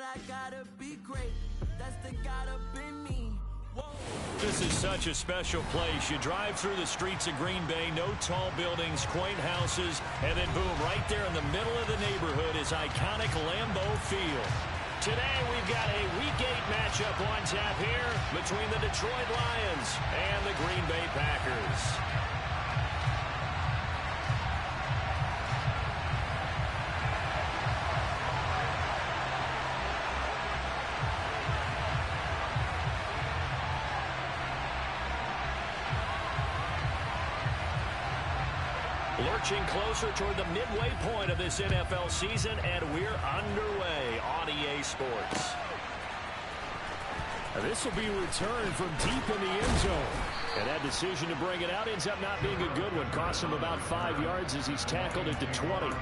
I gotta be great. That's the God up in me. Whoa. This is such a special place. You drive through the streets of Green Bay, no tall buildings, quaint houses, and then boom, right there in the middle of the neighborhood is iconic Lambeau Field. Today we've got a Week 8 matchup on tap here between the Detroit Lions and the Green Bay Packers. Lurching closer toward the midway point of this NFL season, and we're underway on EA Sports. This will be returned from deep in the end zone. And that decision to bring it out ends up not being a good one. Costs him about 5 yards as he's tackled at the 20.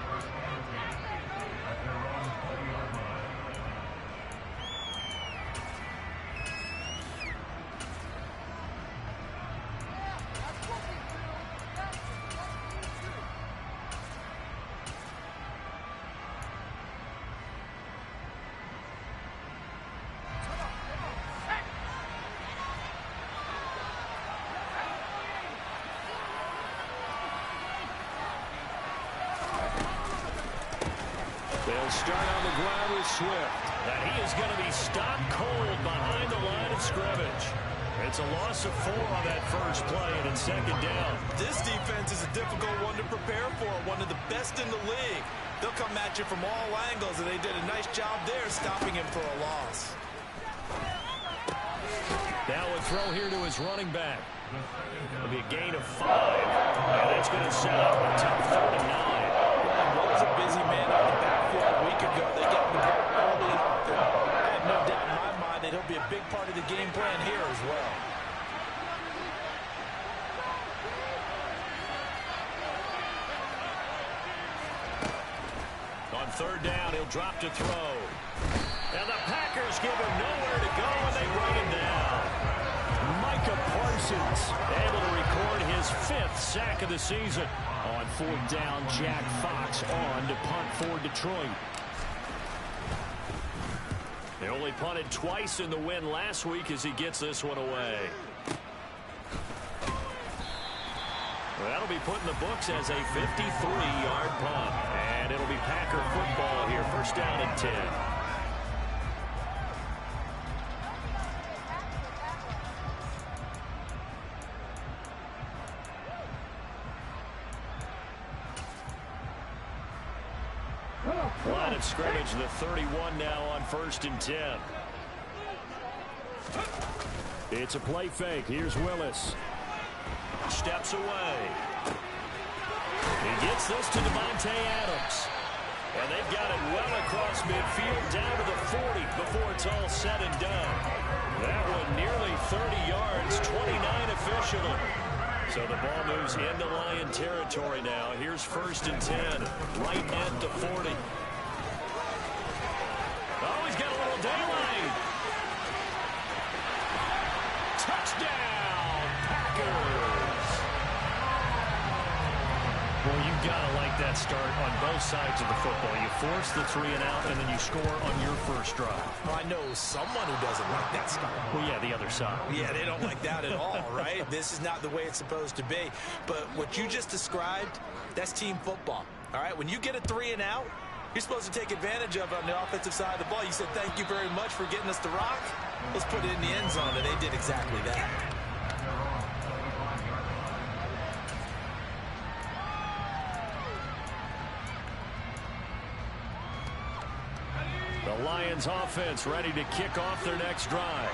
They'll start on the ground with Swift. And he is going to be stopped cold behind the line of scrimmage. It's a loss of 4 on that first play, and it's second down. This defense is a difficult one to prepare for, one of the best in the league. They'll come at you from all angles, and they did a nice job there stopping him for a loss. Now a throw here to his running back. It'll be a gain of 5. And that's going to set up a top 39. What was a busy man out the backfield a week ago? They got the ball early and often. I have no doubt in my mind that he'll be a big part of the game plan here as well. On third down, he'll drop to throw. And the Packers give him nowhere to go, and they bring him down. Micah Parsons able to record his 5th sack of the season. On fourth down, Jack Fox on to punt for Detroit. They only punted twice in the win last week as he gets this one away. Well, that'll be put in the books as a 53-yard punt. And it'll be Packer football here. First down and 10. Line of scrimmage, the 31 now on first and 10. It's a play fake. Here's Willis. Steps away. He gets this to Devontae Adams. And they've got it well across midfield down to the 40 before it's all said and done. That one nearly 30 yards, 29 officially. So the ball moves into Lion territory now. Here's first and 10, right at the 40. Oh, he's got a little daylight. Touchdown, Packers. Well, you've got to like that start on both sides of the football. You force the 3 and out, and then you score on your first drive. Well, I know someone who doesn't like that start. Well, yeah, the other side. Yeah, they don't like that at all, right? This is not the way it's supposed to be. But what you just described, that's team football, all right? When you get a 3 and out, you're supposed to take advantage of it on the offensive side of the ball. You said, thank you very much for getting us the rock. Let's put it in the end zone, and they did exactly that. The Lions offense ready to kick off their next drive.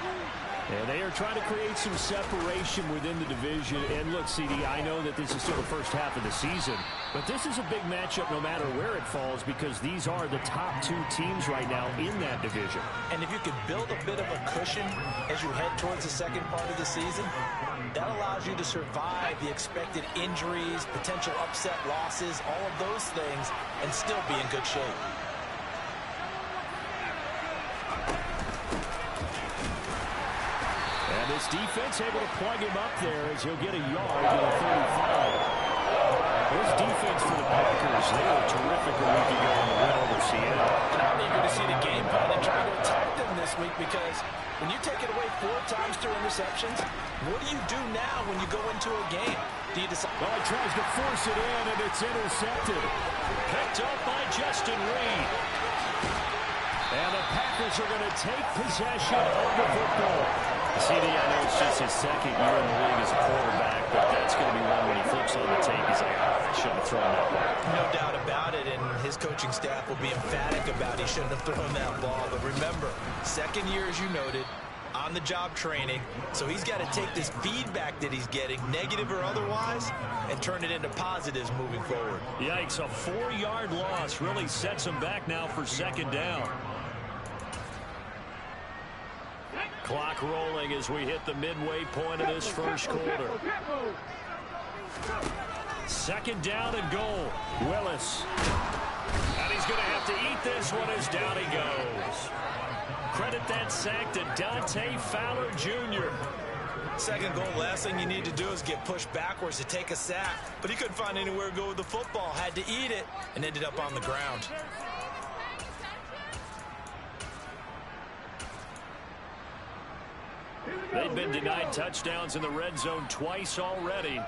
And they are trying to create some separation within the division. And look, CD, I know that this is still the first half of the season, but this is a big matchup no matter where it falls because these are the top 2 teams right now in that division. And if you could build a bit of a cushion as you head towards the second part of the season, that allows you to survive the expected injuries, potential upset losses, all of those things, and still be in good shape. This defense able to plug him up there as he'll get a yard to the 35. This defense for the Packers, they were terrific a week ago in the win over Seattle. And I'm eager to see the game plan and try to this week because when you take it away 4 times through interceptions, what do you do now when you go into a game? Do you decide? Well, he tries to force it in, and it's intercepted. Picked up by Justin Reed. And the Packers are going to take possession of the football. CD, I know it's just his second year in the league as a quarterback, but that's going to be one when he flips on the tape. He's like, I shouldn't have thrown that ball. No doubt about it, and his coaching staff will be emphatic about he shouldn't have thrown that ball. But remember, second year, as you noted, on-the-job training, so he's got to take this feedback that he's getting, negative or otherwise, and turn it into positives moving forward. Yikes, a 4-yard loss really sets him back now for second down. Clock rolling as we hit the midway point of this first quarter. Second down and goal. Willis. And he's going to have to eat this one as down he goes. Credit that sack to Dante Fowler Jr. Second goal, last thing you need to do is get pushed backwards to take a sack. But he couldn't find anywhere to go with the football. Had to eat it and ended up on the ground. They've been denied touchdowns in the red zone twice already.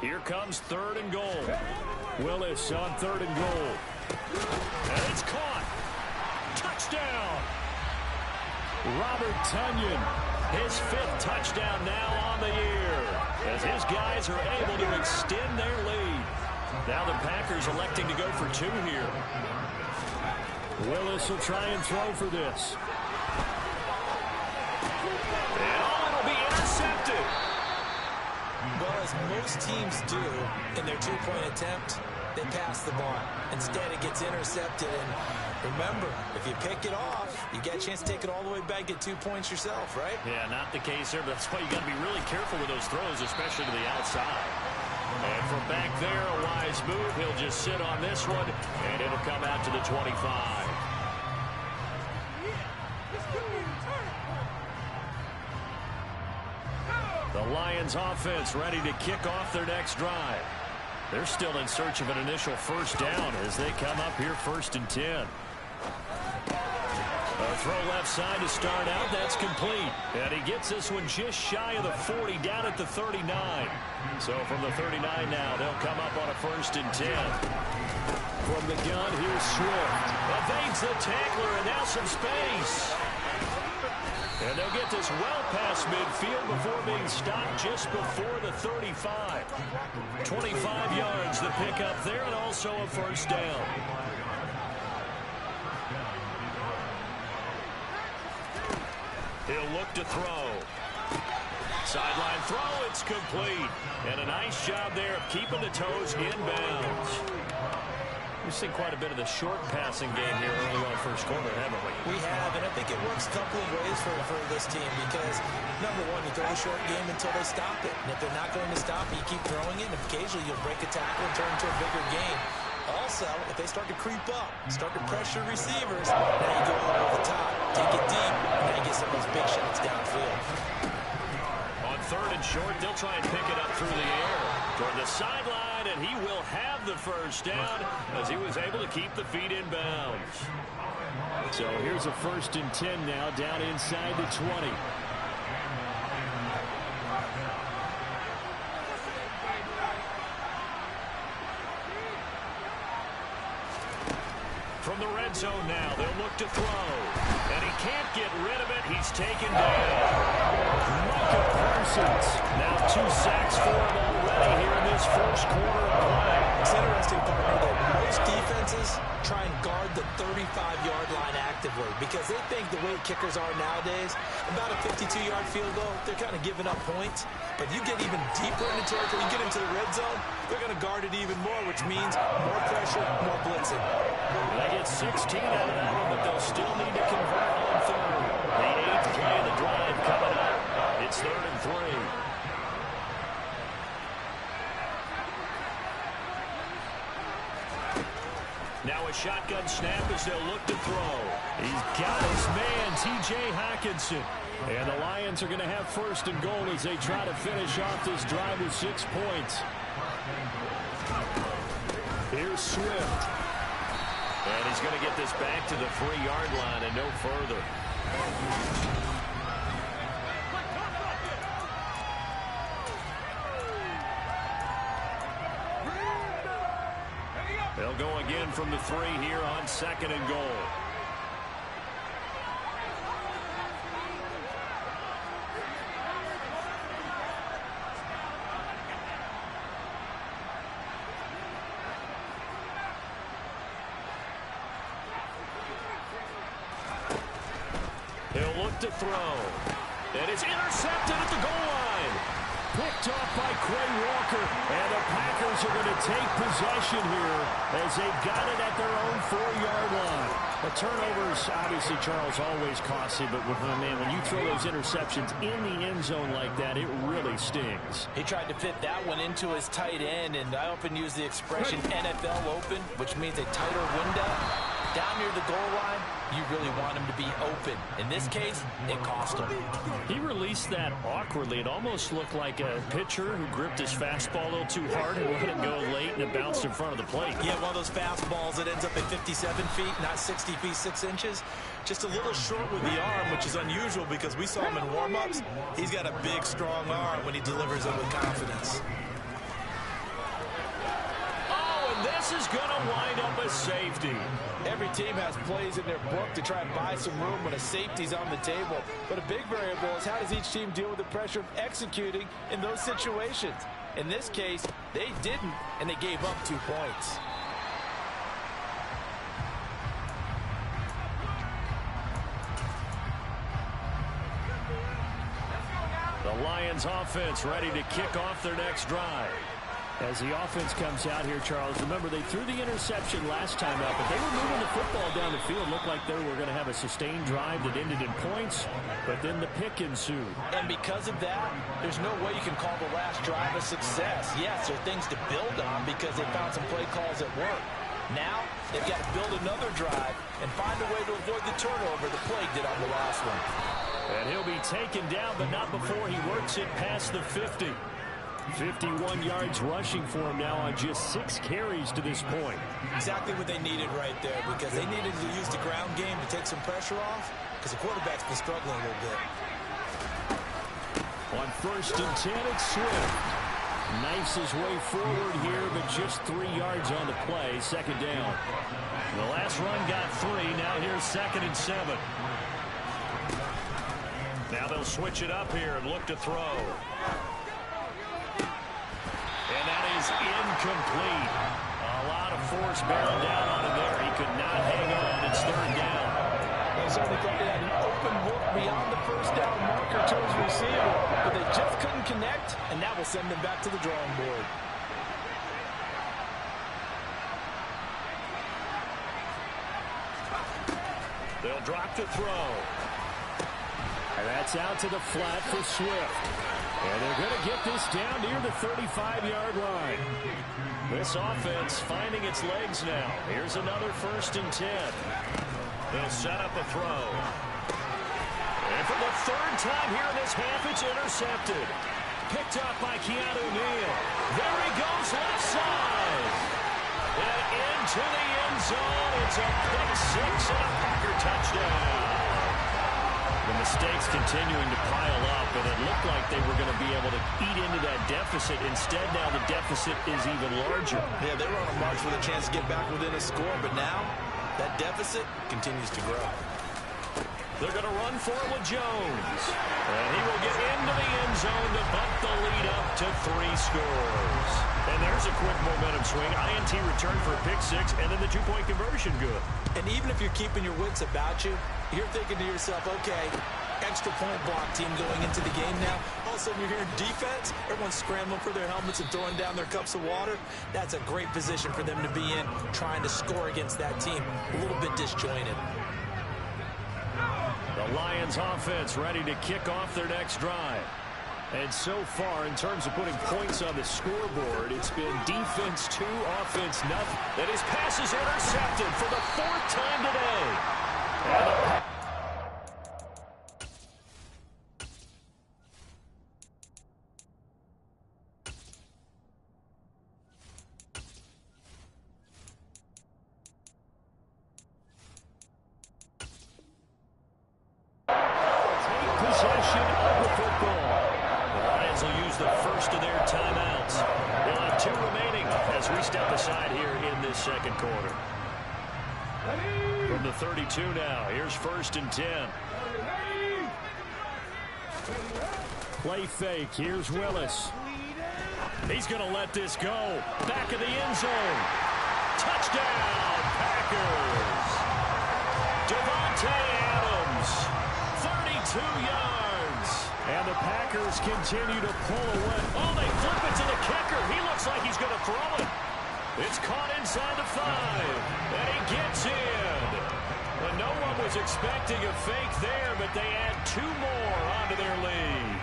Here comes third and goal. Willis on third and goal. And it's caught. Touchdown. Robert Tonyan, his 5th touchdown now on the year, as his guys are able to extend their lead. Now the Packers electing to go for 2 here. Willis will try and throw for this. Intercepted. Well, as most teams do in their 2-point attempt, they pass the ball. Instead, it gets intercepted. And remember, if you pick it off, you get a chance to take it all the way back, get 2 points yourself, right? Yeah, not the case there, but that's why you got to be really careful with those throws, especially to the outside. And from back there, a wise move. He'll just sit on this one, and it'll come out to the 25. The Lions offense ready to kick off their next drive. They're still in search of an initial first down as they come up here 1st and 10. A throw left side to start out. That's complete. And he gets this one just shy of the 40 down at the 39. So from the 39 now, they'll come up on a 1st and 10. From the gun, here's Swift. Evades the tackler and now some space. And they'll get this well past midfield before being stopped just before the 35. 25 yards the pickup there, and also a first down. He'll look to throw. Sideline throw, it's complete. And a nice job there of keeping the toes inbounds. We've seen quite a bit of the short passing game here early on first quarter, haven't we? We have, and I think it works a couple of ways for this team because, number one, you throw a short game until they stop it. And if they're not going to stop it, you keep throwing it, and occasionally you'll break a tackle and turn into a bigger game. Also, if they start to creep up, start to pressure receivers, now you go over the top, take it deep, and now you get some of those big shots downfield. On 3rd and short, they'll try and pick it up through the air. Toward the sideline, and he will have the first down as he was able to keep the feet in bounds. So here's a 1st and 10 now, down inside the 20. From the red zone now, they'll look to throw. And he can't get rid of it. He's taken down. Micah Parsons. Now 2 sacks for him already here in this first quarter of play. It's interesting, partner, that most defenses try and guard the 35-yard line actively because they think the way kickers are nowadays, about a 52-yard field goal, they're kind of giving up points. But you get even deeper into territory, you get into the red zone, they're going to guard it even more, which means more pressure, more blitzing. They get 16 out of that one, but they'll still need to convert on 3rd. The 8th play of the drive coming up. It's 3rd and 3. Now a shotgun snap as they'll look to throw. He's got his man, T.J. Hockenson. And the Lions are going to have 1st and goal as they try to finish off this drive with 6 points. Here's Swift. And he's going to get this back to the 3-yard line and no further. from the 3 here on 2nd and goal. He'll look to throw. And it's intercepted at the goal line. Picked off by Quay Walker. And the Packers are going to take possession here as they've got it at their own 4-yard line. The turnovers, obviously, Charles, always costly. But, when you throw those interceptions in the end zone like that, it really stings. He tried to fit that one into his tight end. And I often use the expression NFL open, which means a tighter window. Down near the goal line, you really want him to be open. In this case, it cost him. He released that awkwardly. It almost looked like a pitcher who gripped his fastball a little too hard and let it go late, and it bounced in front of the plate. Yeah, one of those fastballs that ends up at 57 feet, not 60 feet, 6 inches. Just a little short with the arm, which is unusual because we saw him in warm-ups. He's got a big, strong arm when he delivers it with confidence. This is going to wind up a safety. Every team has plays in their book to try and buy some room when a safety's on the table. But a big variable is how does each team deal with the pressure of executing in those situations. In this case, they didn't, and they gave up 2 points. The Lions offense ready to kick off their next drive. As the offense comes out here, Charles, remember they threw the interception last time out, but they were moving the football down the field. Looked like they were going to have a sustained drive that ended in points, but then the pick ensued. And because of that, there's no way you can call the last drive a success. Yes, there are things to build on because they found some play calls that work. Now, they've got to build another drive and find a way to avoid the turnover the play did on the last one. And he'll be taken down, but not before he works it past the 50. 51 yards rushing for him now on just 6 carries to this point. Exactly what they needed right there because they needed to use the ground game to take some pressure off because the quarterback's been struggling a little bit. On 1st and 10, it's Swift. Knifes his way forward here, but just 3 yards on the play. 2nd down. The last run got 3. Now here's 2nd and 7. Now they'll switch it up here and look to throw. And that is incomplete. A lot of force bearing down on him there. He could not hang on. It's 3rd down. They certainly thought they had an open look beyond the 1st down marker to his receiver, but they just couldn't connect, and that will send them back to the drawing board. They'll drop to throw. And that's out to the flat for Swift. And they're going to get this down near the 35-yard line. This offense finding its legs now. Here's another 1st and 10. They'll set up a throw. And for the 3rd time here in this half, it's intercepted. Picked up by Keanu Neal. There he goes, left side. And into the end zone. It's a pick 6 and a Packer touchdown. The mistakes continuing to pile up, and it looked like they were going to be able to eat into that deficit. Instead, now the deficit is even larger. Yeah, they were on a march with a chance to get back within a score, but now that deficit continues to grow. They're going to run for it with Jones. And he will get into the end zone to bump the lead up to 3 scores. And there's a quick momentum swing. INT return for a pick 6, and then the 2-point conversion good. And even if you're keeping your wits about you, you're thinking to yourself, okay, extra point block team going into the game now. All of a sudden you're hearing defense. Everyone's scrambling for their helmets and throwing down their cups of water. That's a great position for them to be in, trying to score against that team. A little bit disjointed. The Lions offense ready to kick off their next drive. And so far, in terms of putting points on the scoreboard, it's been defense 2, offense nothing. And his pass is intercepted for the 4th time today. Possession of the football. The Lions will use the first of their timeouts. They'll have 2 remaining as we step aside here in this 2nd quarter. From the 32 now, here's 1st and 10. Play fake, here's Willis. He's going to let this go. Back of the end zone. Touchdown, Packers. Devontae Adams, 32 yards. And the Packers continue to pull away. Oh, they flip it to the kicker. He looks like he's going to throw it. It's caught inside the 5, and he gets in. Well, no one was expecting a fake there, but they add 2 more onto their lead.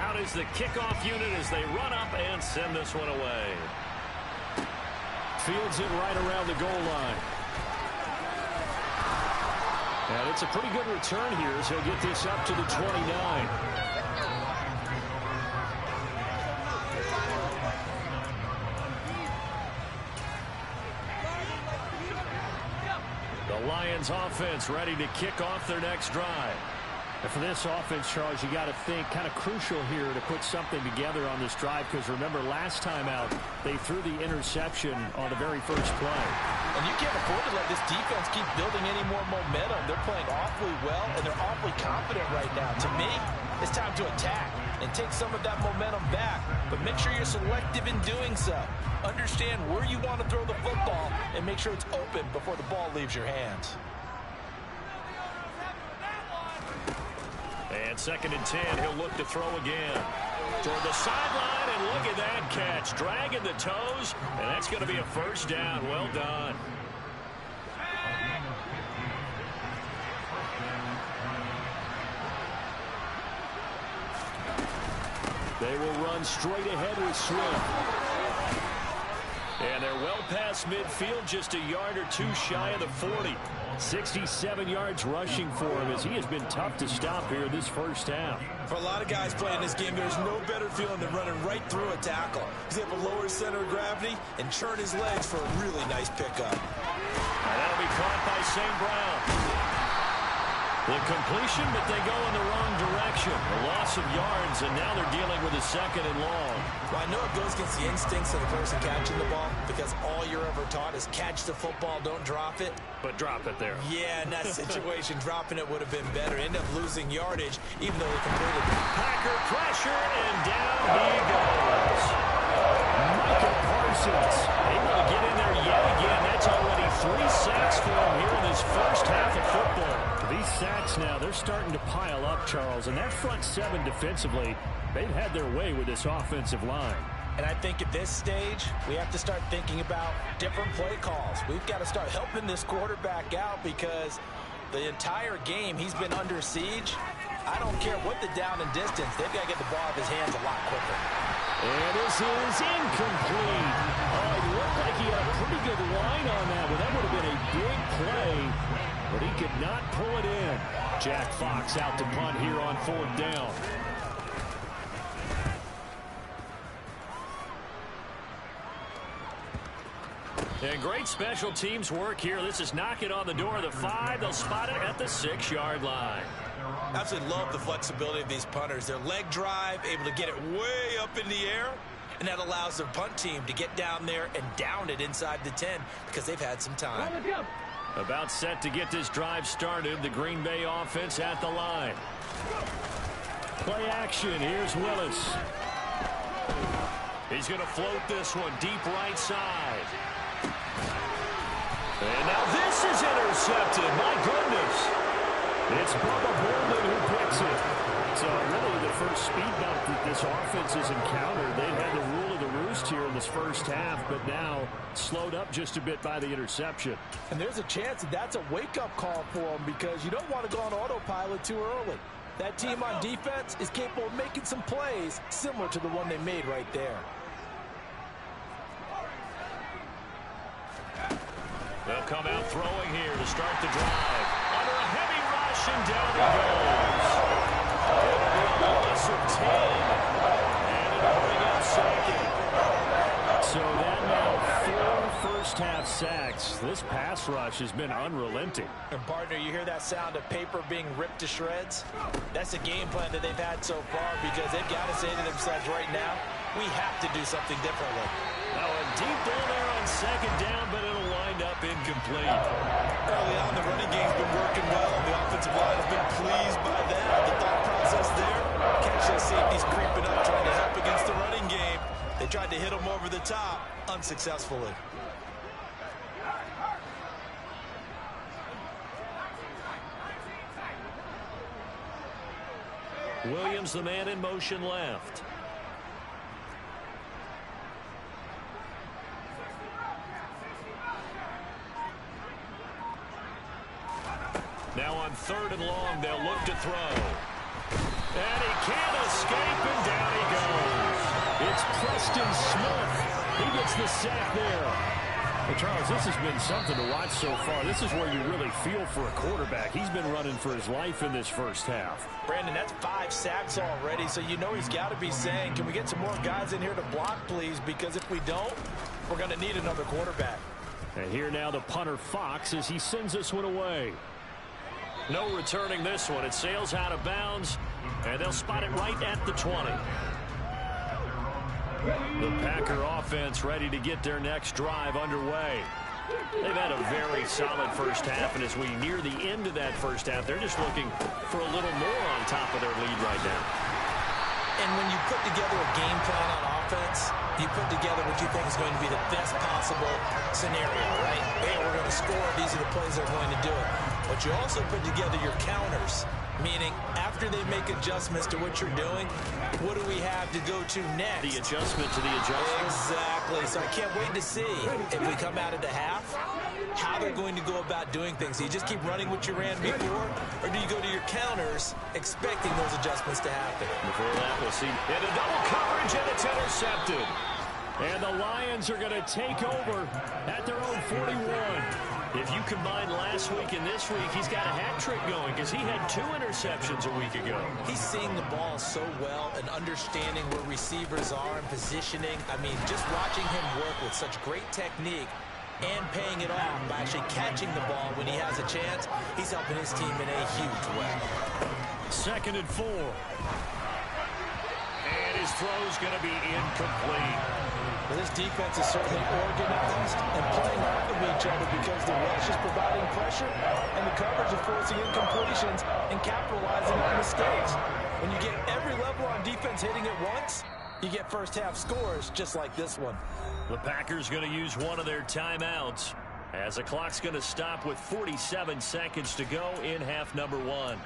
Out is the kickoff unit as they run up and send this one away. Fields it right around the goal line. And it's a pretty good return here as he'll get this up to the 29. The Lions offense ready to kick off their next drive. And for this offense, Charles, you got to think kind of crucial here to put something together on this drive, because remember last time out they threw the interception on the very first play. And you can't afford to let this defense keep building any more momentum. They're playing awfully well, and they're awfully confident right now. To me, it's time to attack and take some of that momentum back, but make sure you're selective in doing so. Understand where you want to throw the football and make sure it's open before the ball leaves your hands. And 2nd and 10, he'll look to throw again. Toward the sideline, and look at that catch. Dragging the toes, and that's going to be a 1st down. Well done. They will run straight ahead with Swift. And they're well past midfield, just a yard or 2 shy of the 40. 67 yards rushing for him as he has been tough to stop here this first half. For a lot of guys playing this game, there's no better feeling than running right through a tackle. He's able to lower his center of gravity and churn his legs for a really nice pickup. And that'll be caught by St. Brown. The completion, but they go in the wrong direction. A loss of yards, and now they're dealing with a 2nd and long. Well, I know it goes against the instincts of the person catching the ball, because all you're ever taught is catch the football, don't drop it. But drop it there. Yeah, in that situation, dropping it would have been better. End up losing yardage, even though they completed it. Packer pressure, and down he goes. Micah Parsons able to get in there yet again. That's already 3 sacks for him here in this first half of football. These sacks now, they're starting to pile up, Charles. And that front 7 defensively, they've had their way with this offensive line. And I think at this stage, we have to start thinking about different play calls. We've got to start helping this quarterback out, because the entire game he's been under siege. I don't care what the down and distance. They've got to get the ball out of his hands a lot quicker. And this is incomplete. Oh, it looked like he had a pretty good line on that, but that would have been a big play. But he could not pull it in. Jack Fox out to punt here on 4th down. And great special teams work here. This is knocking on the door of the 5. They'll spot it at the 6-yard line. Absolutely love the flexibility of these punters. Their leg drive, able to get it way up in the air, and that allows their punt team to get down there and down it inside the 10, because they've had some time. About set to get this drive started. The Green Bay offense at the line. Play action. Here's Willis. He's going to float this one deep right side. And now this is intercepted. My goodness. It's Bubba Bolden who picks it. So really the first speed bump that this offense has encountered. They've had the rule of the roost here in this first half, but now slowed up just a bit by the interception. And there's a chance that that's a wake-up call for them, because you don't want to go on autopilot too early. That team on defense is capable of making some plays similar to the one they made right there. They'll come out throwing here to start the drive. Under a heavy rush, and down he goes. It'll be a loss of 10. And it'll bring up 2nd. So that now 4 first-half sacks. This pass rush has been unrelenting. And, partner, you hear that sound of paper being ripped to shreds? That's the game plan that they've had so far, because they've got to say to themselves right now, we have to do something differently. Now a deep ball there on 2nd down, but it'll line wind up incomplete. Early on, the running game's been working well. The offensive line has been pleased by that. The thought process there, catch those safeties creeping up, trying to help against the running game. They tried to hit him over the top, unsuccessfully. Williams, the man in motion left. Now on 3rd and long, they'll look to throw. And he can't escape, and down he goes. It's Preston Smith. He gets the sack there. Well, Charles, this has been something to watch so far. This is where you really feel for a quarterback. He's been running for his life in this first half. Brandon, that's 5 sacks already, so you know he's got to be saying, can we get some more guys in here to block, please? Because if we don't, we're going to need another quarterback. And here now the punter, Fox, as he sends this one away. No returning this one. It sails out of bounds, and they'll spot it right at the 20. The Packer offense ready to get their next drive underway. They've had a very solid first half, and as we near the end of that first half, they're just looking for a little more on top of their lead right now. And when you put together a game plan on offense, you put together what you think is going to be the best possible scenario, right? Hey, we're going to score. These are the plays they're going to do it. But you also put together your counters, meaning after they make adjustments to what you're doing, what do we have to go to next? The adjustment to the adjustment. Exactly. So I can't wait to see if we come out of the half, how they're going to go about doing things. Do you just keep running what you ran before, or do you go to your counters expecting those adjustments to happen? Before that, we'll see. And a double coverage, and it's intercepted. And the Lions are going to take over at their own 41. If you combine last week and this week, he's got a hat trick going because he had 2 interceptions a week ago. He's seeing the ball so well and understanding where receivers are and positioning. I mean, just watching him work with such great technique and paying it off by actually catching the ball when he has a chance, he's helping his team in a huge way. 2nd and 4. And his throw's going to be incomplete. Well, this defense is certainly organized and playing off of each other because the rush is providing pressure and the coverage is forcing incompletions and capitalizing on mistakes. When you get every level on defense hitting at once, you get first half scores just like this one. The Packers going to use one of their timeouts as the clock's going to stop with 47 seconds to go in half number 1.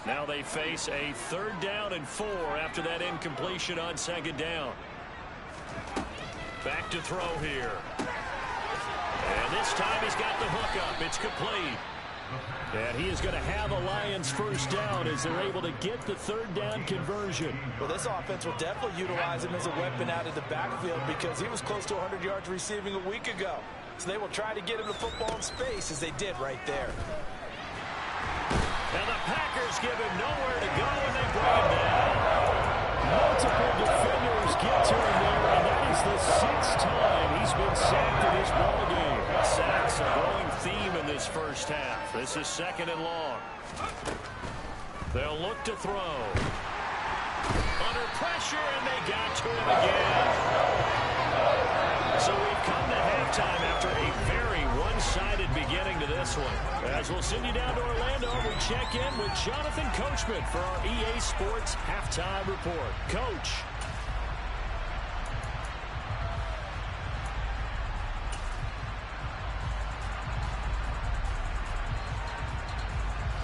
Now they face a 3rd down and 4 after that incompletion on 2nd down. Back to throw here. And this time he's got the hook up. It's complete. And he is going to have a Lions first down as they're able to get the 3rd down conversion. Well, this offense will definitely utilize him as a weapon out of the backfield because he was close to 100 yards receiving a week ago. So they will try to get him the football in space as they did right there. And the Packers give him nowhere to go, and they bring him down. Multiple defenders get to him there, and that is the 6th time he's been sacked in this ballgame. Sacks a growing theme in this first half. This is 2nd and long. They'll look to throw. Under pressure, and they got to him again. So we've come to halftime after a very one-sided beginning to this one. As we'll send you down to Orlando, we check in with Jonathan Coachman for our EA Sports Halftime Report. Coach.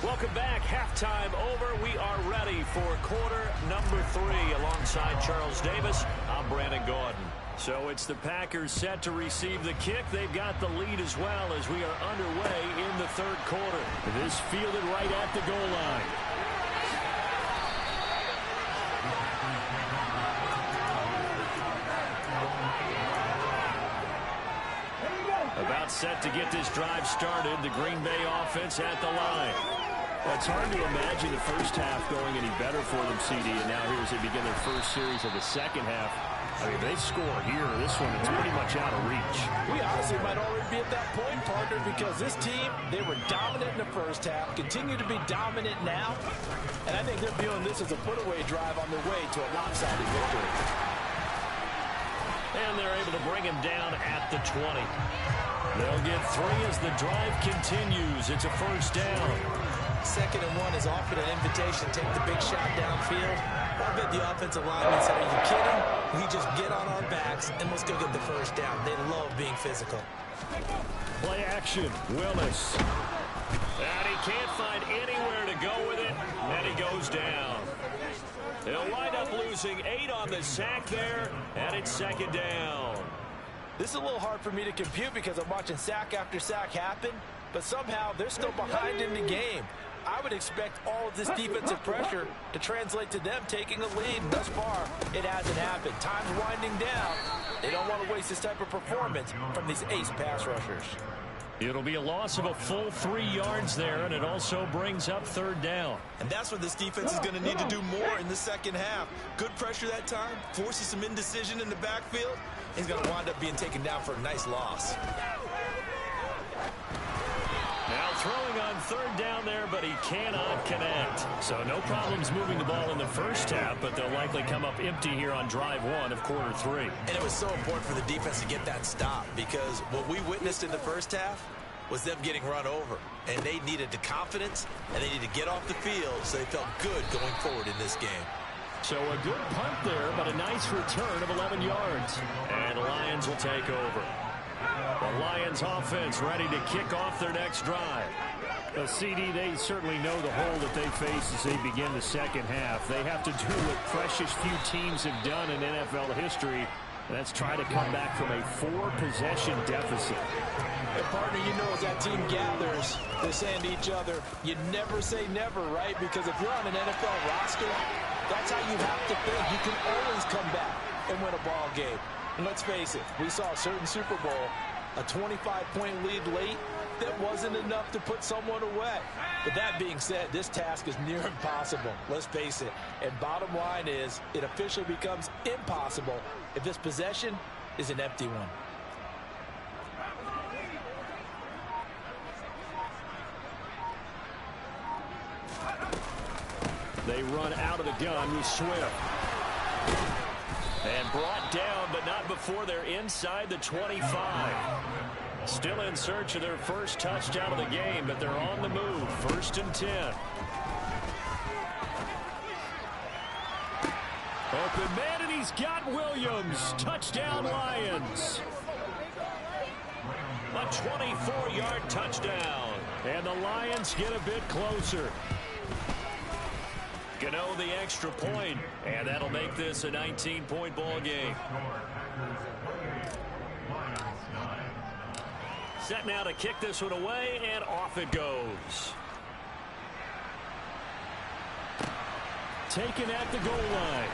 Welcome back. Halftime over. We are ready for quarter number 3 alongside Charles Davis. I'm Brandon Gordon. So it's the Packers set to receive the kick. They've got the lead as well as we are underway in the 3rd quarter. This fielded right at the goal line. About set to get this drive started. The Green Bay offense at the line. Well, it's hard to imagine the first half going any better for them, CD, and now here as they begin their first series of the second half. I mean, they score here. This one, it's pretty much out of reach. We honestly might already be at that point, partner, because this team, they were dominant in the first half, continue to be dominant now, and I think they're viewing this as a put-away drive on their way to a lopsided victory. And they're able to bring him down at the 20. They'll get 3 as the drive continues. It's a first down. 2nd and 1 is offered an invitation. Take the big shot downfield. I bet the offensive lineman said, are you kidding? We just get on our backs and let's go get the first down. They love being physical. Play action. Willis. And he can't find anywhere to go with it. And he goes down. They'll wind up losing 8 on the sack there. And it's 2nd down. This is a little hard for me to compute because I'm watching sack after sack happen, but somehow they're still behind in the game. I would expect all of this defensive pressure to translate to them taking a lead. And thus far, it hasn't happened. Time's winding down. They don't want to waste this type of performance from these ace pass rushers. It'll be a loss of a full 3 yards there, and it also brings up 3rd down. And that's what this defense is going to need to do more in the second half. Good pressure that time, forces some indecision in the backfield. He's going to wind up being taken down for a nice loss. Now throwing on 3rd down there, but he cannot connect. So no problems moving the ball in the first half, but they'll likely come up empty here on drive 1 of quarter 3. And it was so important for the defense to get that stop because what we witnessed in the first half was them getting run over. And they needed the confidence, and they needed to get off the field so they felt good going forward in this game. So a good punt there, but a nice return of 11 yards. And the Lions will take over. The Lions offense ready to kick off their next drive. CD, they certainly know the hole that they face as they begin the second half. They have to do what precious few teams have done in NFL history. That's try to come back from a 4-possession deficit. And partner, you know, as that team gathers, they're saying to each other, you never say never, right? Because if you're on an NFL roster, that's how you have to think. You can always come back and win a ball game. And let's face it, we saw a certain Super Bowl, a 25-point lead late, that wasn't enough to put someone away. But that being said, this task is near impossible. Let's face it. And bottom line is, it officially becomes impossible if this possession is an empty one. They run out of the gun with Swift. And brought down, but not before they're inside the 25. Still in search of their first touchdown of the game, but they're on the move. 1st and 10. Open man, and he's got Williams. Touchdown, Lions. A 24-yard touchdown. And the Lions get a bit closer. Gano the extra point, and that'll make this a 19-point ball game. Set now to kick this one away, and off it goes. Taken at the goal line.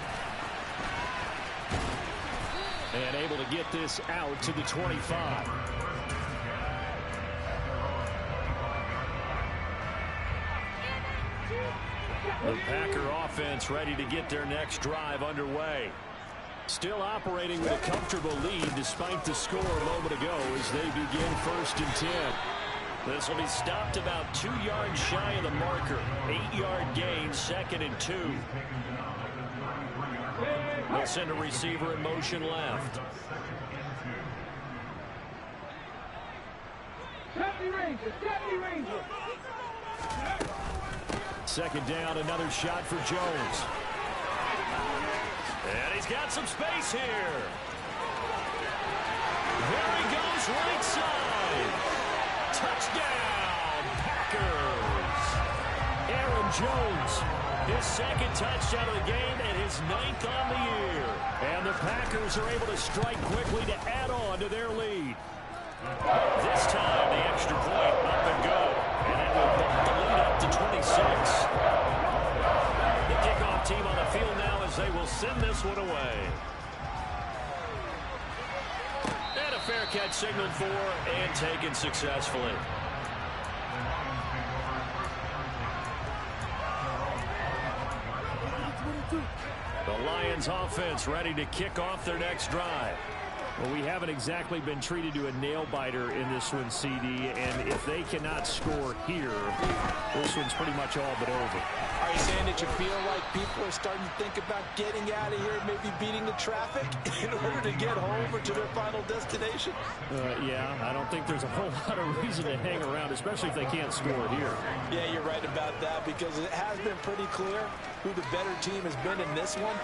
And able to get this out to the 25. The Packer offense ready to get their next drive underway. Still operating with a comfortable lead despite the score a moment ago as they begin 1st and 10. This will be stopped about 2 yards shy of the marker. 8-yard gain, 2nd and 2. They'll send a receiver in motion left. Second down, another shot for Jones. And he's got some space here. There he goes, right side. Touchdown, Packers. Aaron Jones, his 2nd touchdown of the game and his 9th on the year. And the Packers are able to strike quickly to add on to their lead. This time, the extra point up and go. And that will bump the lead up to 26. The kickoff team on the field now as they will send this one away. And a fair catch signaled for and taken successfully. The Lions offense ready to kick off their next drive. Well, we haven't exactly been treated to a nail-biter in this one, CD, and if they cannot score here, this one's pretty much all but over. Are you saying that you feel like people are starting to think about getting out of here, maybe beating the traffic in order to get home or to their final destination? Yeah, I don't think there's a whole lot of reason to hang around, especially if they can't score here. Yeah, you're right about that, because it has been pretty clear who the better team has been in this one.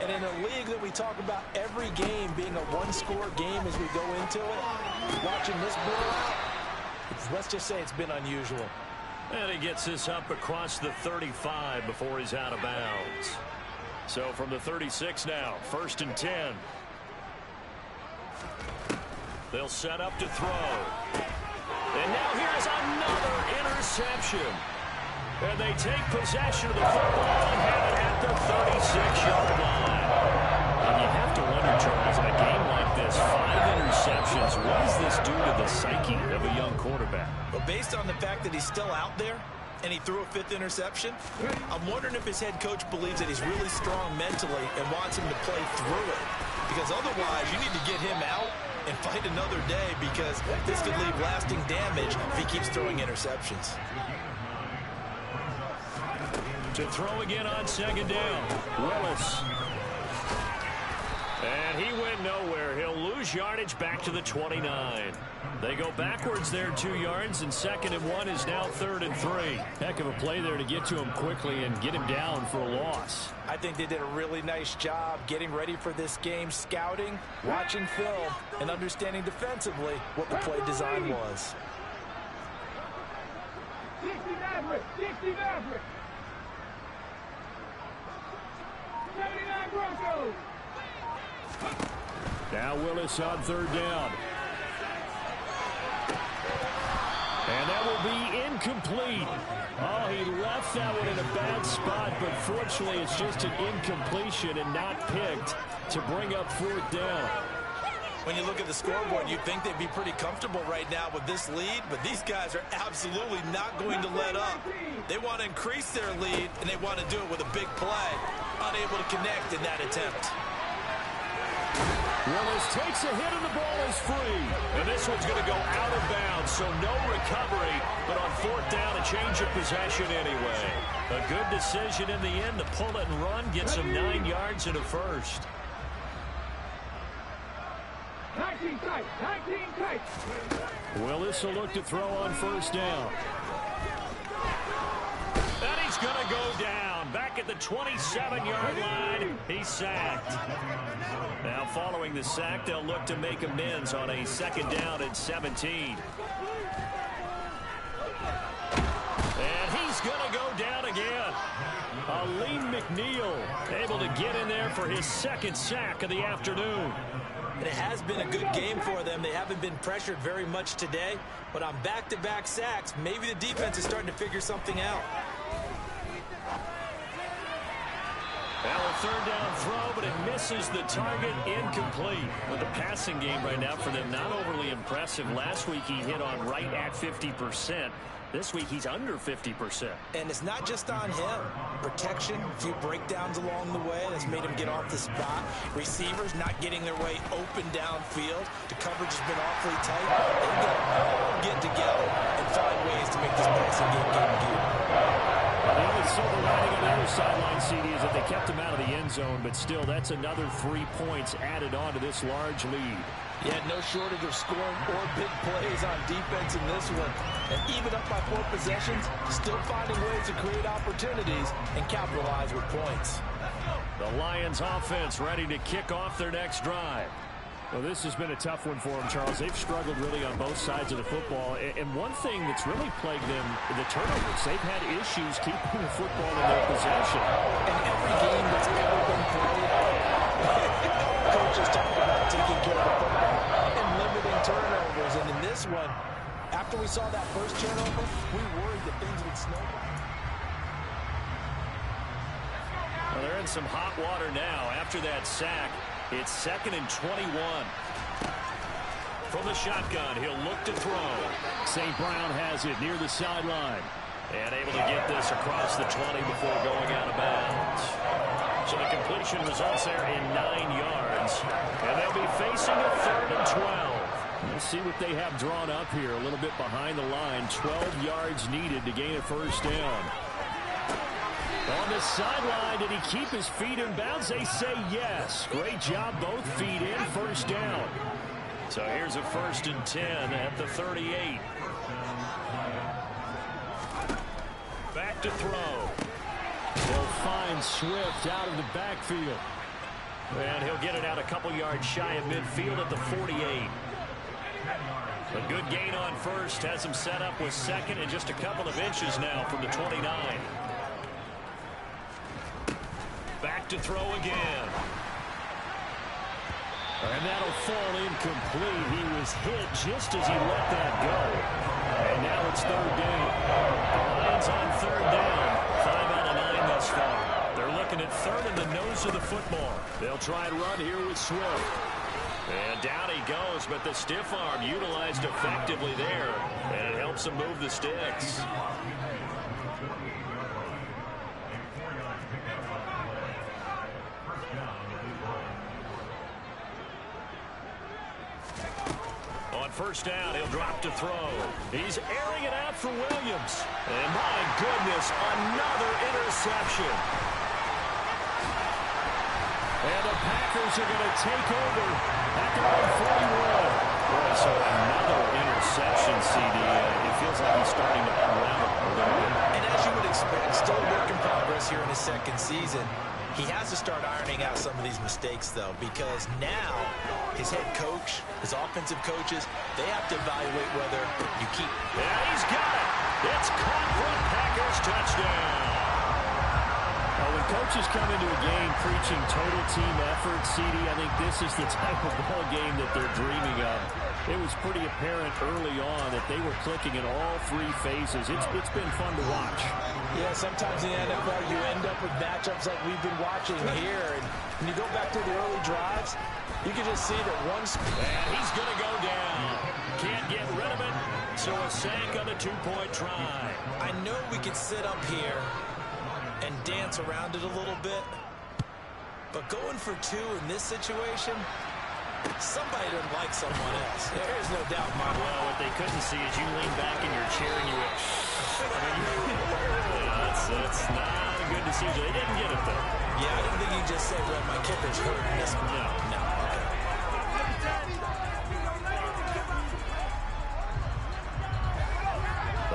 And in a league that we talk about every game being a one-score game as we go into it, watching this blowout, let's just say it's been unusual. And he gets this up across the 35 before he's out of bounds. So from the 36 now, 1st and 10. They'll set up to throw. And now here's another interception. And they take possession of the football and have it at the 36-yard line. And you have to wonder, Charles, in a game like this, 5 interceptions, what does this do to the psyche of a young quarterback? Well, based on the fact that he's still out there and he threw a 5th interception, I'm wondering if his head coach believes that he's really strong mentally and wants him to play through it. Because otherwise, you need to get him out and fight another day, because this could leave lasting damage if he keeps throwing interceptions. To throw again on 2nd down, Willis. And he went nowhere. He'll lose yardage back to the 29. They go backwards there 2 yards, and 2nd and 1 is now 3rd and 3. Heck of a play there to get to him quickly and get him down for a loss. I think they did a really nice job getting ready for this game, scouting, watching film, and understanding defensively what the play design was. 60 Maverick! 60 Maverick! 79 Broncos! Now Willis on 3rd down. And that will be incomplete. Oh, he left that one in a bad spot, but fortunately it's just an incompletion and not picked to bring up 4th down. When you look at the scoreboard, you'd think they'd be pretty comfortable right now with this lead, but these guys are absolutely not going to let up. They want to increase their lead, and they want to do it with a big play. Unable to connect in that attempt. Willis takes a hit and the ball is free. And this one's going to go out of bounds, so no recovery, but on 4th down, a change of possession anyway. A good decision in the end to pull it and run, gets him 9 yards and a first. 19 tight, 19 tight. Willis will look to throw on 1st down. And he's going to go down. Back at the 27-yard line, he's sacked. Now following the sack, they'll look to make amends on a 2nd down and 17. And he's going to go down again. Aleem McNeil able to get in there for his 2nd sack of the afternoon. And it has been a good game for them. They haven't been pressured very much today, but on back-to-back sacks, maybe the defense is starting to figure something out. Now a 3rd down throw, but it misses the target, incomplete. Well, the passing game right now for them, not overly impressive. Last week he hit on right at 50%. This week he's under 50%. And it's not just on him. Protection, a few breakdowns along the way that's made him get off the spot. Receivers not getting their way open downfield. The coverage has been awfully tight. They've got to all get together and find ways to make this passing game get geared. The only silver lining on the other sideline, CD, is that they kept him out of the end zone, but still, that's another 3 points added on to this large lead. Yeah, no shortage of scoring or big plays on defense in this one. And even up by 4 possessions, still finding ways to create opportunities and capitalize with points. The Lions offense ready to kick off their next drive. Well, this has been a tough one for them, Charles. They've struggled really on both sides of the football. And one thing that's really plagued them, the turnovers. They've had issues keeping the football in their possession. In every game that's ever been played, coaches talk about taking care of the football and limiting turnovers. And in this one, after we saw that first turnover, we worried that things would snowball. Well, they're in some hot water now after that sack. It's 2nd and 21. From the shotgun, he'll look to throw. St. Brown has it near the sideline. And able to get this across the 20 before going out of bounds. So the completion results there in 9 yards. And they'll be facing a 3rd and 12. We'll see what they have drawn up here. A little bit behind the line. 12 yards needed to gain a 1st down. On the sideline, did he keep his feet in bounds? They say yes. Great job, both feet in, 1st down. So here's a 1st and 10 at the 38. Back to throw. They'll find Swift out of the backfield. And he'll get it out a couple yards shy of midfield at the 48. A good gain on 1st. Has him set up with 2nd and just a couple of inches now from the 29. Back to throw again. And that'll fall incomplete. He was hit just as he let that go. And now it's 3rd down. The Lions on 3rd down. 5 out of 9 thus far. They're looking at 3rd in the nose of the football. They'll try and run here with Swift. And down he goes, but the stiff arm utilized effectively there. And it helps him move the sticks. On 1st down, he'll drop to throw. He's airing it out for Williams. And my goodness, another interception. And the Packers are going to take over at their own 41. Boy, so another interception, CD. It feels like he's starting to unravel a little bit. And as you would expect, still a work in progress here in his 2nd season. He has to start ironing out some of these mistakes, though, because now his head coach, his offensive coaches, they have to evaluate whether you keep. Yeah, he's got it. It's caught for a Packers touchdown. When coaches come into a game preaching total team effort, CD, I think this is the type of ball game that they're dreaming of. It was pretty apparent early on that they were clicking in all 3 phases. It's been fun to watch. Yeah, sometimes in the NFL you end up with matchups like we've been watching here. And when you go back to the early drives, you can just see that once. And he's going to go down. Can't get rid of it. So a sack on the 2-point try. I know we can sit up here and dance around it a little bit, but going for 2 in this situation, somebody doesn't like someone else. There's no doubt in my mind. Well, what they couldn't see is you lean back in your chair and you went, that's not a good decision. They didn't get it, though. Yeah, I didn't think he just said, well, my kicker's hurt in this one. No.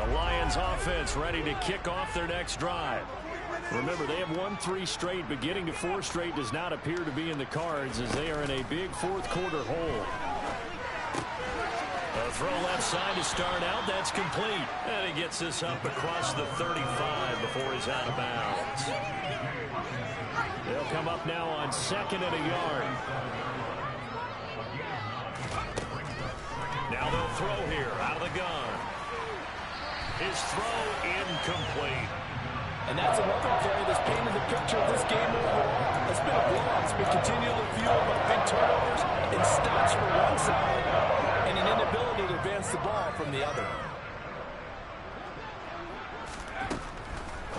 The Lions offense ready to kick off their next drive. Remember, they have won 3 straight, but getting to 4 straight does not appear to be in the cards as they are in a big 4th quarter hole. A throw left side to start out. That's complete. And he gets this up across the 35 before he's out of bounds. They'll come up now on 2nd and a yard. Now they'll throw here out of the gun. His throw incomplete. And that's another play that's painted the picture of this game overall. It's been a blowout. It's been continually fueled by big turnovers and stops from one side and an inability to advance the ball from the other.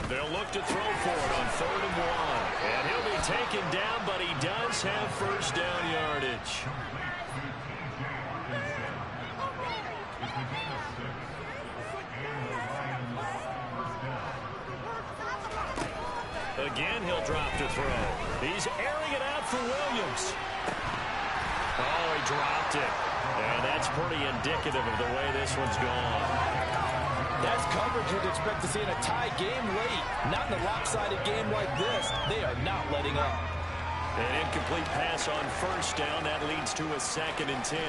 They'll look to throw for it on 3rd and 1. And he'll be taken down, but he does have 1st down yardage. Again, he'll drop to throw. He's airing it out for Williams. Oh, he dropped it. And that's pretty indicative of the way this one's gone. That's coverage you'd expect to see in a tie game late. Not in a lopsided game like this. They are not letting up. An incomplete pass on 1st down. That leads to a 2nd and 10.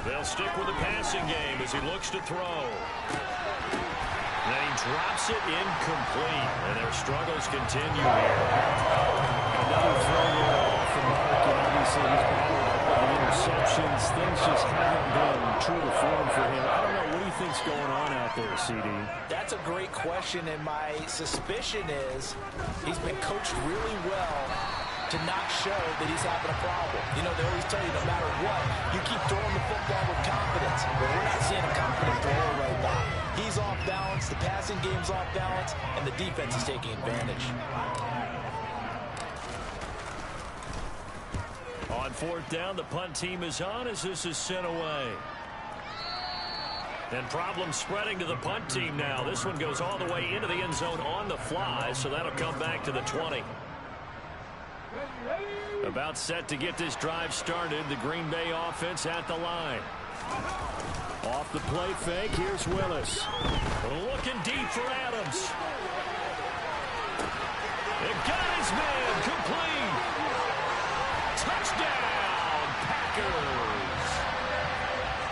They'll stick with the passing game as he looks to throw. Then he drops it incomplete, and their struggles continue here. Another throw off the mark, and obviously he's battled up with the interceptions. Things just haven't been true to form for him. I don't know, what do you think's going on out there, CD? That's a great question, and my suspicion is he's been coached really well to not show that he's having a problem. You know, they always tell you no matter what, you keep throwing the football with confidence. But we're not seeing a confident thrower right now. He's off balance, the passing game's off balance, and the defense is taking advantage. On fourth down, the punt team is on as this is sent away. And problems spreading to the punt team now. This one goes all the way into the end zone on the fly, so that'll come back to the 20. About set to get this drive started. The Green Bay offense at the line. Off the play fake, here's Willis. Looking deep for Adams. It got his man, complete. Touchdown, Packers.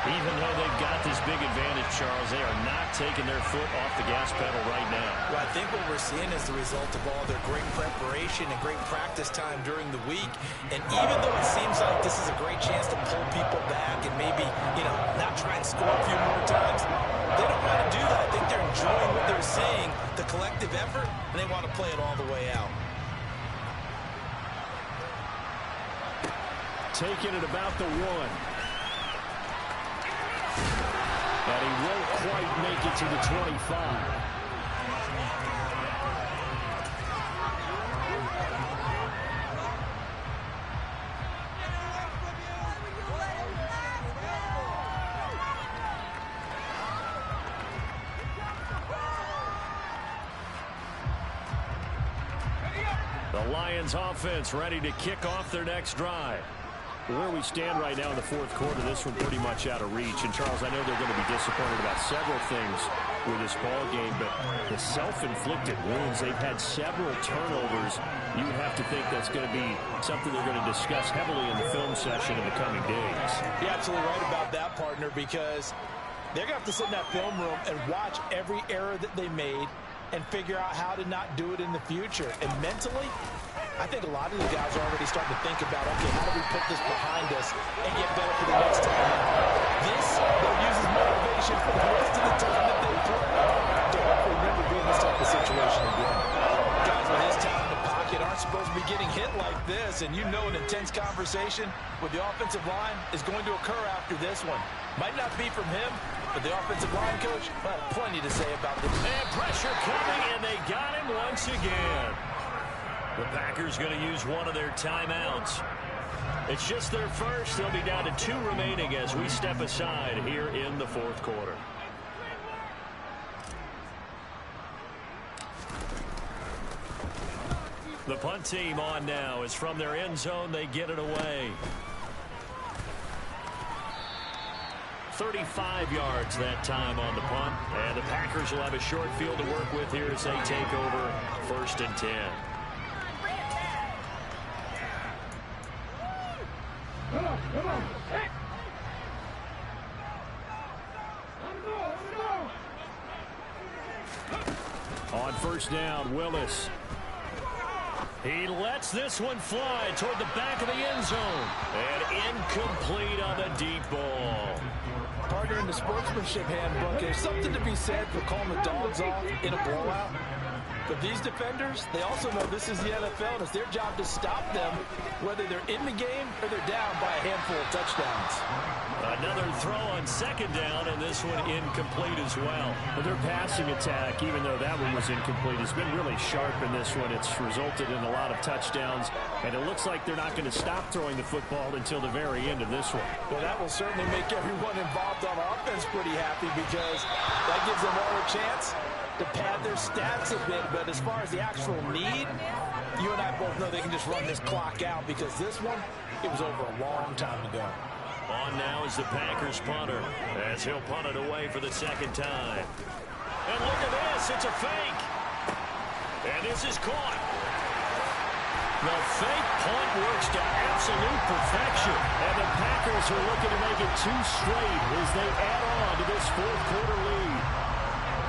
Even though they've got this big advantage, Charles, they are not taking their foot off the gas pedal right now. Well, I think what we're seeing is the result of all their great preparation and great practice time during the week. And even though it seems like this is a great chance to pull people back and maybe, not try and score a few more times, they don't want to do that. I think they're enjoying what they're seeing, the collective effort, and they want to play it all the way out. Taking it about the 1. And he won't quite make it to the 25. The Lions offense ready to kick off their next drive. Where we stand right now in the fourth quarter, this one pretty much out of reach. And, Charles, I know they're going to be disappointed about several things with this ball game, but the self-inflicted wounds, they've had several turnovers. You would have to think that's going to be something they're going to discuss heavily in the film session in the coming days. You're absolutely right about that, partner, because they're going to have to sit in that film room and watch every error that they made and figure out how to not do it in the future. And mentally, I think a lot of the guys are already starting to think about, okay, how do we put this behind us and get better for the next time? This, they'll use as motivation for the rest of the time that they play to hopefully never be in this type of situation again. Guys with his talent in the pocket aren't supposed to be getting hit like this, and you know an intense conversation with the offensive line is going to occur after this one. Might not be from him, but the offensive line coach, well, plenty to say about this. And pressure coming, and they got him once again. The Packers going to use one of their timeouts. It's just their first. They'll be down to 2 remaining as we step aside here in the fourth quarter. The punt team on now is from their end zone. They get it away. 35 yards that time on the punt. And the Packers will have a short field to work with here as they take over 1st and 10. Come on. Hey. On 1st down, Willis. He lets this one fly toward the back of the end zone. And incomplete on the deep ball. Partner, in the sportsmanship handbook, there's something to be said for calling the dogs off in a blowout. But these defenders, they also know this is the NFL, and it's their job to stop them, whether they're in the game or they're down by a handful of touchdowns. Another throw on 2nd down, and this one incomplete as well. But their passing attack, even though that one was incomplete, has been really sharp in this one. It's resulted in a lot of touchdowns, and it looks like they're not going to stop throwing the football until the very end of this one. Well, that will certainly make everyone involved on offense pretty happy, because that gives them all a chance to pad their stats a bit. But as far as the actual need, you and I both know they can just run this clock out, because this one, it was over a long time ago. On now is the Packers punter, as he'll punt it away for the 2nd time. And look at this, it's a fake. And this is caught. The fake punt works to absolute perfection. And the Packers are looking to make it 2 straight as they add on to this 4th quarter lead.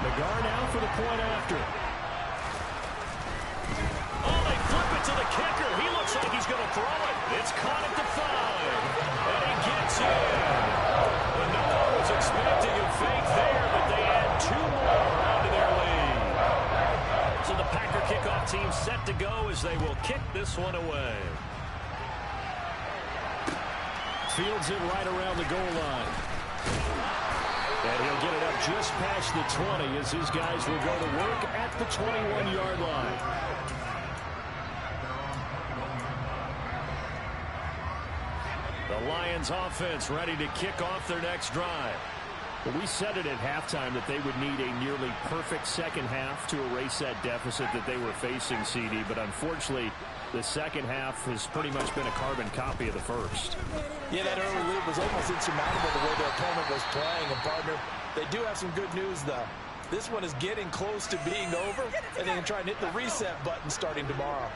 McGar now for the point after. Oh, they flip it to the kicker. He looks like he's going to throw it. It's caught at the 5. And he gets in. And no one was expecting a fake there, but they add 2 more onto their lead. So the Packer kickoff team set to go as they will kick this one away. Fields it right around the goal line. And he'll get it up just past the 20 as his guys will go to work at the 21-yard line. The Lions offense ready to kick off their next drive. Well, we said it at halftime that they would need a nearly perfect second half to erase that deficit that they were facing, CD. But unfortunately, the second half has pretty much been a carbon copy of the first. Yeah, that early lead was almost insurmountable the way their opponent was playing. And, partner, they do have some good news, though. This one is getting close to being over, and they can try and hit the reset button starting tomorrow.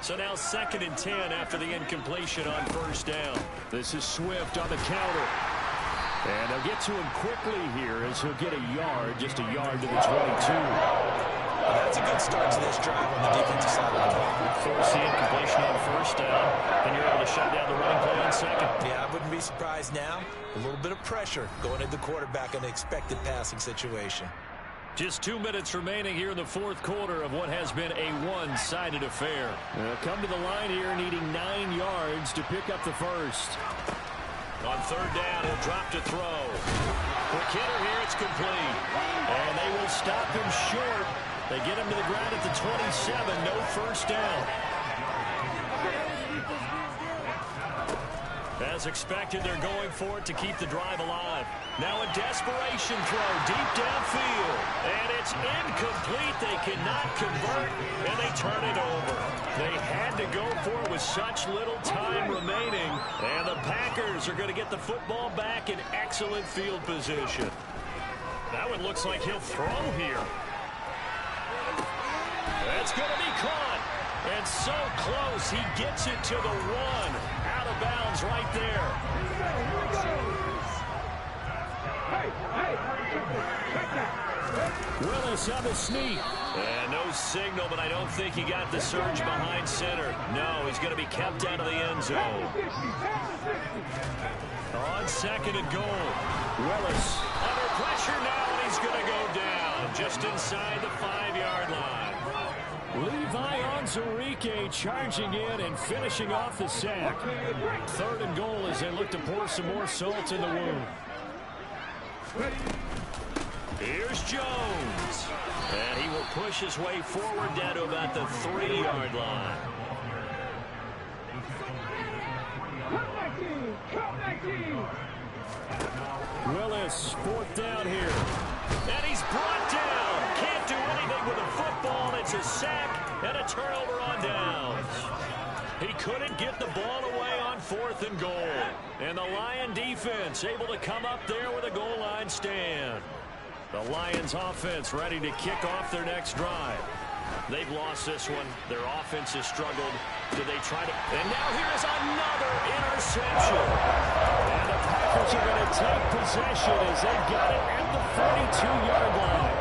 So now 2nd and 10 after the incompletion on first down. This is Swift on the counter. And they'll get to him quickly here as he'll get a yard, just a yard to the 22. Well, that's a good start to this drive on the defensive side of the ball. Force the incompletion on first down, and you're able to shut down the running play on second. Yeah, I wouldn't be surprised now. A little bit of pressure going at the quarterback in an expected passing situation. Just 2 minutes remaining here in the fourth quarter of what has been a one-sided affair. They'll come to the line here needing 9 yards to pick up the first. On third down, he'll drop to throw. Quick hitter here, it's complete. And they will stop him short. They get him to the ground at the 27, no first down. As expected, they're going for it to keep the drive alive. Now a desperation throw deep downfield. And it's incomplete. They cannot convert, and they turn it over. They had to go for it with such little time remaining. And the Packers are going to get the football back in excellent field position. That one looks like he'll throw here. That's going to be caught. And so close, he gets it to the 1. Out of bounds right there. Willis on the sneak. And no signal, but I don't think he got the surge behind center. No, he's going to be kept out of the end zone. On 2nd and goal. Willis under pressure now, and he's going to go down just inside the 5-yard line. Levi Onwuzurike charging in and finishing off the sack. 3rd and goal as they look to pour some more salt in the wound. Here's Jones. And he will push his way forward down to about the 3-yard line. Willis, 4th down here. And he's brought down. Can't do anything with a football. It's a sack and a turnover on downs. He couldn't get the ball away on 4th and goal. And the Lion defense able to come up there with a goal line stand. The Lions offense ready to kick off their next drive. They've lost this one. Their offense has struggled. Do they try to... And now here is another interception. And the Packers are going to take possession as they've got it at the 42-yard line.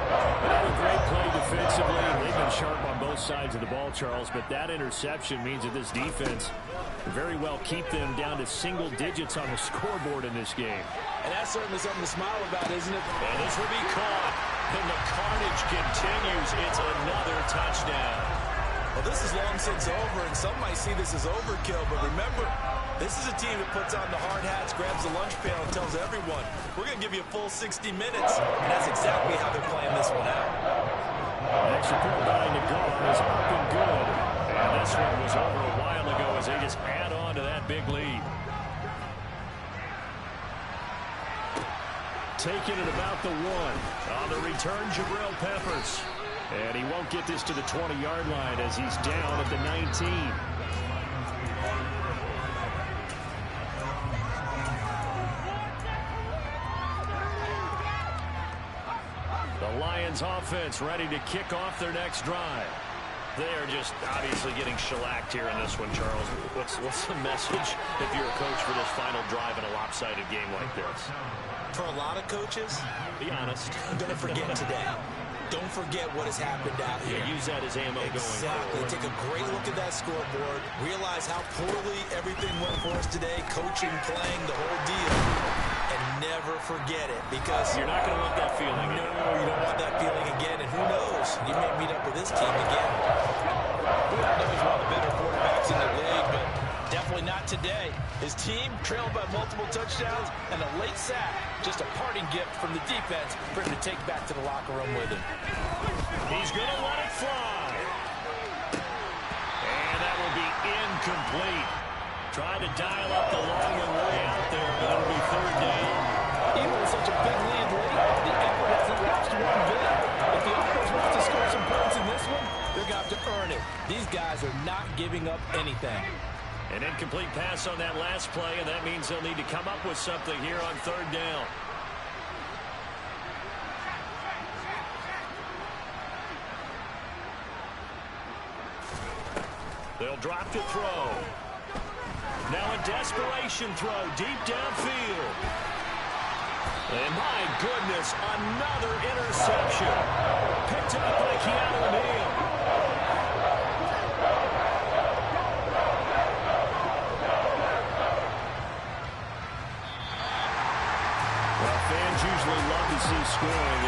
Another great play defensively. They've been sharp on both sides of the ball, Charles, but that interception means that this defense very well keep them down to single digits on the scoreboard in this game. And that's certainly something to smile about, isn't it? And this will be caught. And the carnage continues. It's another touchdown. Well, this is long since over, and some might see this as overkill, but remember, this is a team that puts on the hard hats, grabs the lunch pail, and tells everyone, we're going to give you a full 60 minutes, and that's exactly how they're playing this one out. Extra point by Nagar is up and good. And this one was over a while ago as they just add on to that big lead. Taking it about the 1. On the return, Jabril Peppers. And he won't get this to the 20-yard line as he's down at the 19. The Lions offense ready to kick off their next drive. They are just obviously getting shellacked here in this one, Charles. What's the message if you're a coach for this final drive in a lopsided game like this? For a lot of coaches, be honest. I'm going to forget today. Don't forget what has happened out here. Yeah, use that as ammo going forward. Take a great look at that scoreboard. Realize how poorly everything went for us today. Coaching, playing, the whole deal. And never forget it, because you're not going to want that feeling. No, you don't want that feeling again. And who knows? You may meet up with this team again. Who knows, one of the better quarterbacks in the league, but definitely not today. His team trailed by multiple touchdowns and a late sack. Just a parting gift from the defense for him to take back to the locker room with him. He's going to let it fly. And that will be incomplete. Trying to dial up the long one way out there, but it'll be third down. Even with such a big lead late, the effort hasn't lost one bit. If the offense wants to score some points in this one, they're going to have to earn it. These guys are not giving up anything. An incomplete pass on that last play, and that means they'll need to come up with something here on third down. They'll drop to throw. Now a desperation throw deep downfield. And my goodness, another interception. Picked up by Keanu Neal. Well, fans usually love to see scoring,